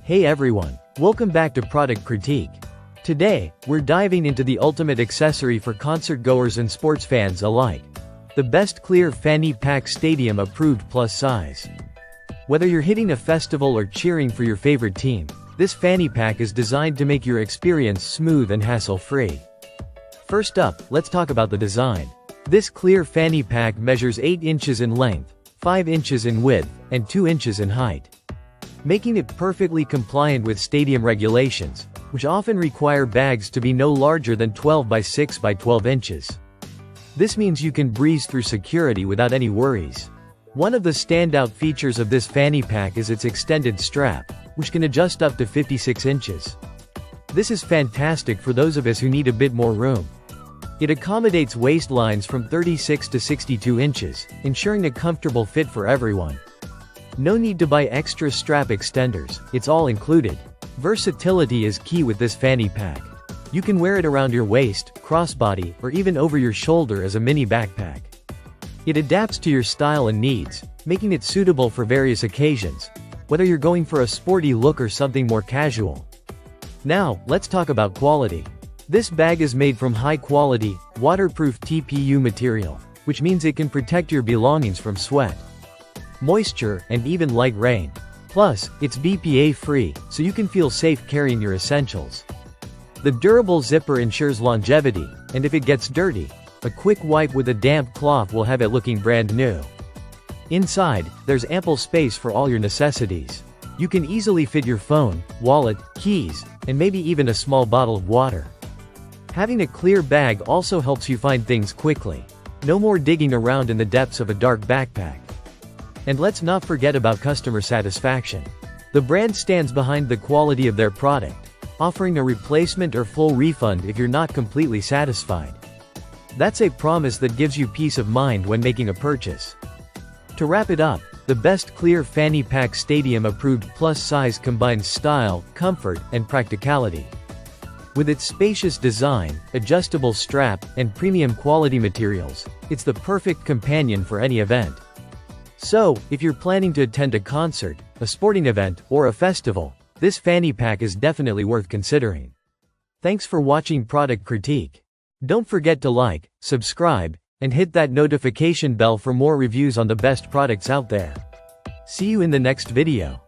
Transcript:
Hey everyone, welcome back to Product Critique. Today, we're diving into the ultimate accessory for concert goers and sports fans alike. The best clear fanny pack stadium approved plus size. Whether you're hitting a festival or cheering for your favorite team, this fanny pack is designed to make your experience smooth and hassle-free. First up, let's talk about the design. This clear fanny pack measures 8 inches in length, 5 inches in width, and 2 inches in height, making it perfectly compliant with stadium regulations, which often require bags to be no larger than 12 by 6 by 12 inches. This means you can breeze through security without any worries. One of the standout features of this fanny pack is its extended strap, which can adjust up to 56 inches. This is fantastic for those of us who need a bit more room. It accommodates waistlines from 36 to 62 inches, ensuring a comfortable fit for everyone. No need to buy extra strap extenders, it's all included. Versatility is key with this fanny pack. You can wear it around your waist, crossbody, or even over your shoulder as a mini backpack. It adapts to your style and needs, making it suitable for various occasions, whether you're going for a sporty look or something more casual. Now, let's talk about quality. This bag is made from high-quality, waterproof TPU material, which means it can protect your belongings from sweat, moisture, and even light rain. Plus, it's BPA-free, so you can feel safe carrying your essentials. The durable zipper ensures longevity, and if it gets dirty, a quick wipe with a damp cloth will have it looking brand new. Inside, there's ample space for all your necessities. You can easily fit your phone, wallet, keys, and maybe even a small bottle of water. Having a clear bag also helps you find things quickly. No more digging around in the depths of a dark backpack. And let's not forget about customer satisfaction. The brand stands behind the quality of their product, offering a replacement or full refund if you're not completely satisfied. That's a promise that gives you peace of mind when making a purchase. To wrap it up, the best clear fanny pack stadium approved plus size combines style, comfort, and practicality. With its spacious design, adjustable strap, and premium quality materials, it's the perfect companion for any event. So, if you're planning to attend a concert, a sporting event, or a festival, this fanny pack is definitely worth considering. Thanks for watching Product Critique. Don't forget to like, subscribe, and hit that notification bell for more reviews on the best products out there. See you in the next video.